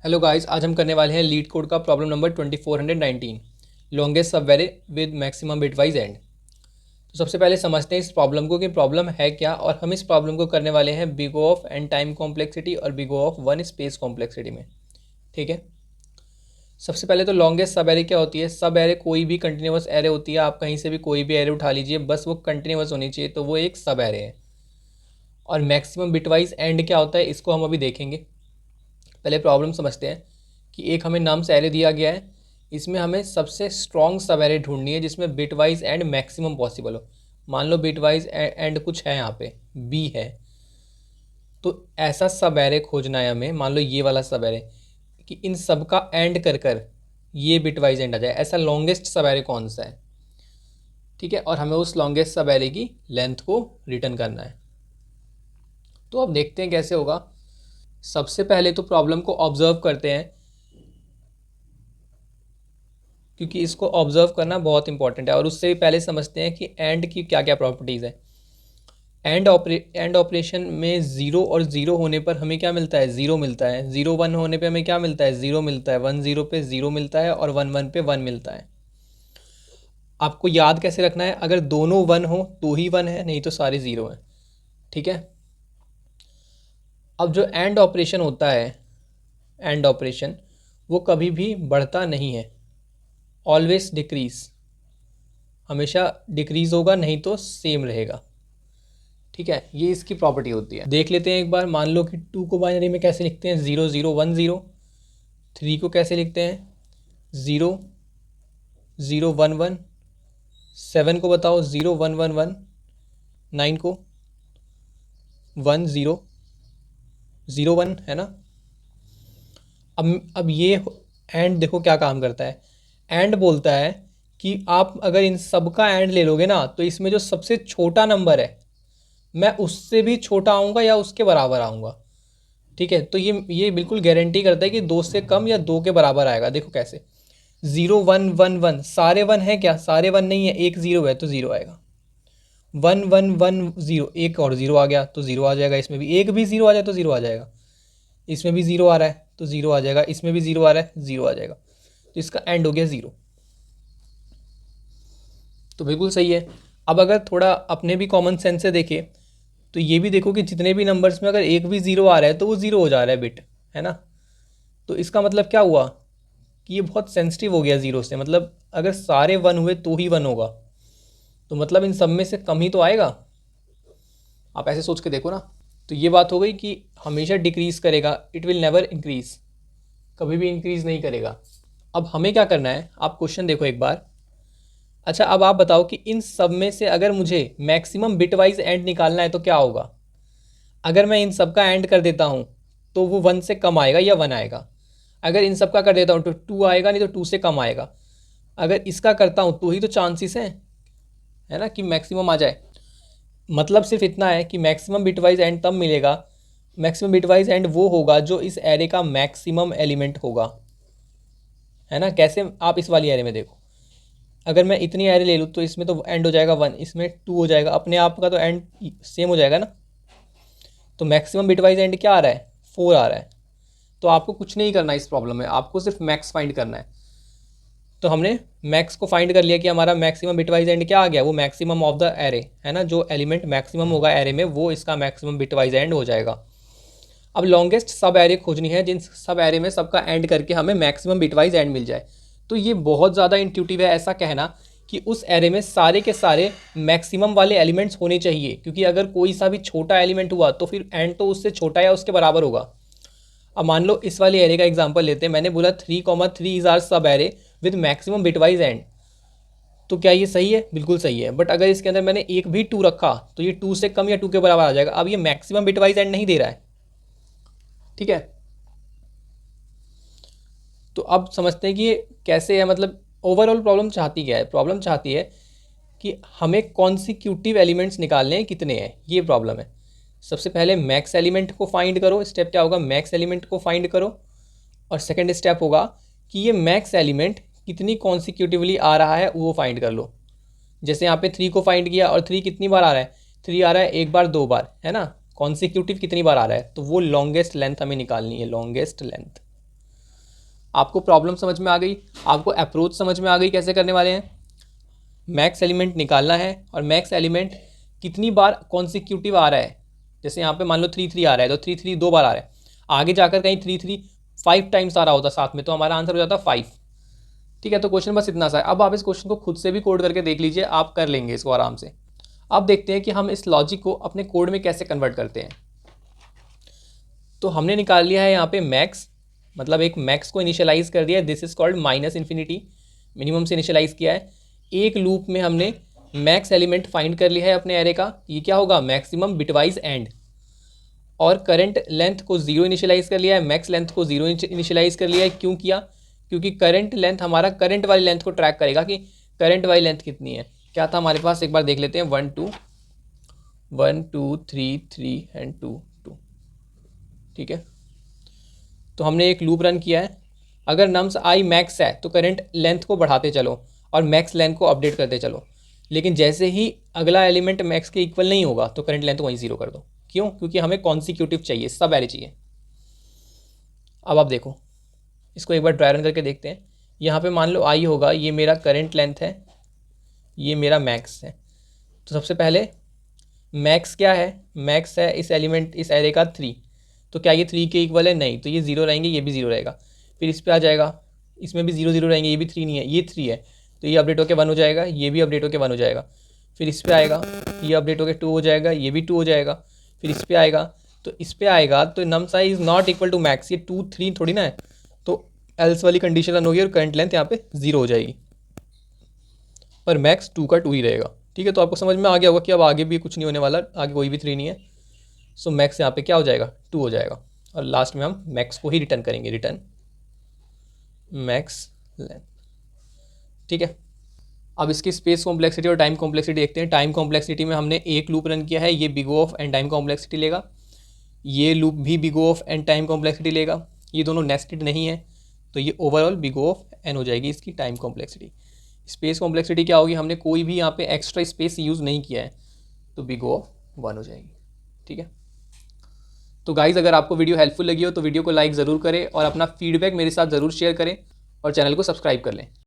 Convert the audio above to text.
Hello guys, आज हम करने वाले हैं लीड कोड का problem number 2419, longest subarray with maximum bitwise AND. तो सबसे पहले समझते हैं इस प्रॉब्लम को कि प्रॉब्लम है क्या, और हम इस प्रॉब्लम को करने वाले हैं big O of N time complexity और big O of one space complexity में। ठीक है, सबसे पहले तो लॉन्गेस्ट सब एरे क्या होती है। सब एरे कोई भी कंटिन्यूस एरे होती है, आप कहीं से भी कोई भी एरे उठा लीजिए, बस वो कंटिन्यूस होनी चाहिए, तो वो एक सब एरे है। और मैक्सिमम बिटवाइज एंड क्या होता है, इसको हम अभी देखेंगे। पहले प्रॉब्लम समझते हैं कि एक हमें नाम से एरे दिया गया है, इसमें हमें सबसे स्ट्रॉन्ग सब एरे ढूंढनी है जिसमें बिटवाइज एंड मैक्सिमम पॉसिबल हो। मान लो बिटवाइज एंड कुछ है, यहाँ पे बी है, तो ऐसा सब एरे खोजना है हमें। मान लो ये वाला सब एरे कि इन सब का एंड कर कर ये बिटवाइज एंड आ जाए, ऐसा लॉन्गेस्ट सब एरे कौन सा है। ठीक है, और हमें उस लॉन्गेस्ट सब एरे की लेंथ को रिटर्न करना है। तो अब देखते हैं कैसे होगा। सबसे पहले तो प्रॉब्लम को ऑब्जर्व करते हैं, क्योंकि इसको ऑब्जर्व करना बहुत इंपॉर्टेंट है। और उससे भी पहले समझते हैं कि एंड की क्या क्या प्रॉपर्टीज़ है। एंड ऑपरेशन में ज़ीरो और ज़ीरो होने पर हमें क्या मिलता है, ज़ीरो मिलता है। ज़ीरो वन होने पे हमें क्या मिलता है, ज़ीरो मिलता है। वन ज़ीरो पे ज़ीरो मिलता है और वन वन पे वन मिलता है। आपको याद कैसे रखना है, अगर दोनों वन हो तो ही वन है, नहीं तो सारे ज़ीरो हैं। ठीक है, अब जो एंड ऑपरेशन होता है, एंड ऑपरेशन वो कभी भी बढ़ता नहीं है, ऑलवेज डिक्रीज, हमेशा डिक्रीज होगा, नहीं तो सेम रहेगा। ठीक है, ये इसकी प्रॉपर्टी होती है। देख लेते हैं एक बार। मान लो कि टू को बाइनरी में कैसे लिखते हैं, zero zero one zero. Three को कैसे लिखते हैं, zero zero one one. Seven को बताओ, zero one one one. Nine को वन ज़ीरो ज़ीरो वन, है ना। अब ये एंड देखो क्या काम करता है। एंड बोलता है कि आप अगर इन सब का एंड ले लोगे ना, तो इसमें जो सबसे छोटा नंबर है मैं उससे भी छोटा आऊँगा या उसके बराबर आऊँगा। ठीक है, तो ये बिल्कुल गारंटी करता है कि दो से कम या दो के बराबर आएगा। देखो कैसे, ज़ीरो वन वन वन, सारे वन है क्या, सारे वन नहीं है, एक ज़ीरो है तो ज़ीरो आएगा। वन वन वन ज़ीरो, एक और ज़ीरो आ गया तो ज़ीरो आ जाएगा। इसमें भी एक भी ज़ीरो आ जाए तो ज़ीरो आ जाएगा। इसमें भी ज़ीरो आ रहा है तो ज़ीरो आ जाएगा। इसमें भी ज़ीरो आ रहा है, ज़ीरो आ जाएगा। तो इसका एंड हो गया ज़ीरो। तो बिल्कुल सही है। अब अगर थोड़ा अपने भी कॉमन सेंस से देखें, तो ये भी देखो कि जितने भी नंबर्स में अगर एक भी ज़ीरो आ रहा है तो वो ज़ीरो हो जा रहा है बिट, है ना। तो इसका मतलब क्या हुआ कि ये बहुत सेंसिटिव हो गया ज़ीरो से। मतलब अगर सारे वन हुए तो ही वन होगा, तो मतलब इन सब में से कम ही तो आएगा। आप ऐसे सोच के देखो ना। तो ये बात हो गई कि हमेशा डिक्रीज करेगा, इट विल नेवर इंक्रीज, कभी भी इंक्रीज नहीं करेगा। अब हमें क्या करना है, आप क्वेश्चन देखो एक बार। अच्छा, अब आप बताओ कि इन सब में से अगर मुझे मैक्सिमम बिटवाइज एंड निकालना है तो क्या होगा। अगर मैं इन सब का एंड कर देता हूँ तो वो वन से कम आएगा या वन आएगा। अगर इन सब का कर देता हूँ तो टू आएगा, नहीं तो टू से कम आएगा। अगर इसका करता हूँ तो ही तो चांसेस हैं, है ना, कि मैक्सिमम आ जाए। मतलब सिर्फ इतना है कि मैक्सिमम बिटवाइज एंड तब मिलेगा, मैक्सिमम बिटवाइज एंड वो होगा जो इस एरे का मैक्सिमम एलिमेंट होगा, है ना। कैसे, आप इस वाली एरे में देखो, अगर मैं इतनी एरे ले लूँ तो इसमें तो एंड हो जाएगा वन, इसमें टू हो जाएगा, अपने आप का तो एंड सेम हो जाएगा ना। तो मैक्सिमम बिटवाइज एंड क्या आ रहा है, फोर आ रहा है। तो आपको कुछ नहीं करना इस प्रॉब्लम में, आपको सिर्फ मैक्स फाइंड करना है। तो हमने मैक्स को फाइंड कर लिया कि हमारा मैक्सिमम बिटवाइज एंड क्या आ गया, वो मैक्सिमम ऑफ द एरे, है ना। जो एलिमेंट मैक्सिमम होगा एरे में वो इसका मैक्सिमम बिटवाइज एंड हो जाएगा। अब लॉन्गेस्ट सब एरे खोजनी है जिन सब एरे में सबका एंड करके हमें मैक्सिमम बिटवाइज एंड मिल जाए। तो ये बहुत ज़्यादा इंट्यूटिव है ऐसा कहना कि उस एरे में सारे के सारे मैक्सिमम वाले एलिमेंट्स होने चाहिए, क्योंकि अगर कोई सा भी छोटा एलिमेंट हुआ तो फिर एंड तो उससे छोटा या उसके बराबर होगा। अब मान लो इस वाले एरे का एग्जांपल लेते हैं। मैंने बोला 3,3 इज आर सब array with maximum bitwise AND. तो क्या ये सही है, बिल्कुल सही है। बट अगर इसके अंदर मैंने एक भी टू रखा तो ये टू से कम या टू के बराबर आ जाएगा। अब ये मैक्सिमम बिटवाइज एंड नहीं दे रहा है। ठीक है, तो अब समझते हैं कि ये कैसे है। मतलब ओवरऑल प्रॉब्लम चाहती क्या है, प्रॉब्लम चाहती है कि हमें कॉन्सिक्यूटिव एलिमेंट्स निकालने हैं, कितने हैं, ये प्रॉब्लम है। सबसे पहले मैक्स एलिमेंट को फाइंड करो। स्टेप क्या होगा, मैक्स एलिमेंट को फाइंड करो। और सेकंड स्टेप होगा कि ये मैक्स एलिमेंट कितनी कॉन्सिक्यूटिवली आ रहा है वो फाइंड कर लो। जैसे यहाँ पे थ्री को फाइंड किया, और थ्री कितनी बार आ रहा है, थ्री आ रहा है एक बार दो बार, है ना। कॉन्सिक्यूटिव कितनी बार आ रहा है, तो वो लॉन्गेस्ट लेंथ हमें निकालनी है, लॉन्गेस्ट लेंथ। आपको प्रॉब्लम समझ में आ गई, आपको अप्रोच समझ में आ गई कैसे करने वाले हैं। मैक्स एलिमेंट निकालना है और मैक्स एलिमेंट कितनी बार कॉन्सिक्यूटिव आ रहा है। जैसे यहाँ पे मान लो 3 3 आ रहा है तो 3 3 2 बार आ रहा है, आगे जाकर कहीं 3 3 5 टाइम्स आ रहा होता साथ में, तो हमारा आंसर हो जाता 5। ठीक है, तो क्वेश्चन बस इतना सा है। अब आप इस क्वेश्चन को खुद से भी कोड करके देख लीजिए, आप कर लेंगे इसको आराम से। अब देखते हैं कि हम इस लॉजिक को अपने कोड में कैसे कन्वर्ट करते हैं। तो हमने निकाल लिया है यहाँ पे मैक्स, मतलब एक मैक्स को इनिशियलाइज कर दिया है, this is called minus infinity, minimum से इनिशियलाइज किया है। एक लूप में हमने मैक्स एलिमेंट फाइंड कर लिया है अपने एरे का, ये क्या होगा, मैक्सिमम बिटवाइज एंड। और करंट लेंथ को 0 इनिशियलाइज कर लिया है, मैक्स लेंथ को 0 इनिशियलाइज कर लिया है। क्यों किया, क्योंकि करंट लेंथ हमारा करंट वाली लेंथ को ट्रैक करेगा कि करंट वाली लेंथ कितनी है। क्या था हमारे पास, एक बार देख लेते हैं, 1 2 1 2 3 3 एंड 2 2। ठीक है, तो हमने एक लूप रन किया है। अगर नम्स आई मैक्स है तो करंट लेंथ को बढ़ाते चलो और मैक्स लेंथ को अपडेट करते चलो, लेकिन जैसे ही अगला एलिमेंट मैक्स के इक्वल नहीं होगा तो करंट लेंथ को वहीं 0 कर दो। क्यों, क्योंकि हमें कॉन्सिक्यूटिव चाहिए, सब एरे चाहिए। अब आप देखो, इसको एक बार ट्राई रन करके देखते हैं। यहाँ पे मान लो आई होगा, ये मेरा करंट लेंथ है, ये मेरा मैक्स है। तो सबसे पहले मैक्स क्या है, मैक्स है इस एलिमेंट इस एरे का 3, तो क्या ये 3 के इक्वल है, नहीं, तो ये 0 रहेंगे, ये भी 0 रहेगा। फिर इस पर आ जाएगा, इसमें भी 0 0 रहेंगे, ये भी 3 नहीं है, ये 3 है, तो ये अपडेट होकर 1 हो जाएगा, ये भी अपडेट होकर 1 हो जाएगा। फिर इस पर आएगा, ये अपडेट होकर 2 हो जाएगा, ये भी 2 हो जाएगा। फिर इस पर आएगा, तो इस पर आएगा तो num size is not equal to max, ये 2 3 थोड़ी ना है, तो एल्स वाली कंडीशन रन होगी और करंट लेंथ यहाँ पे 0 हो जाएगी, पर मैक्स 2 का 2 ही रहेगा। ठीक है, तो आपको समझ में आ गया होगा कि अब आगे भी कुछ नहीं होने वाला, आगे कोई भी 3 नहीं है। सो मैक्स यहाँ पे क्या हो जाएगा, 2 हो जाएगा, और लास्ट में हम मैक्स को ही रिटर्न करेंगे, रिटर्न मैक्स लेंथ। ठीक है, अब इसकी स्पेस कॉम्प्लेक्सिटी और टाइम कॉम्प्लेक्सिटी देखते हैं। टाइम कॉम्प्लेक्सिटी में हमने एक लूप रन किया है, ये big O of and time complexity लेगा, ये लूप भी big O of and time complexity लेगा, ये दोनों नेस्टेड नहीं है, तो ये overall big O of n हो जाएगी इसकी टाइम कॉम्प्लेक्सिटी। स्पेस कॉम्प्लेक्सिटी क्या होगी, हमने कोई भी यहाँ पे एक्स्ट्रा स्पेस यूज़ नहीं किया है, तो बिग O ऑफ 1 हो जाएगी। ठीक है, तो गाइज़ अगर आपको वीडियो हेल्पफुल लगी हो तो वीडियो को लाइक ज़रूर करें और अपना फीडबैक मेरे साथ ज़रूर शेयर करें और चैनल को सब्सक्राइब कर लें।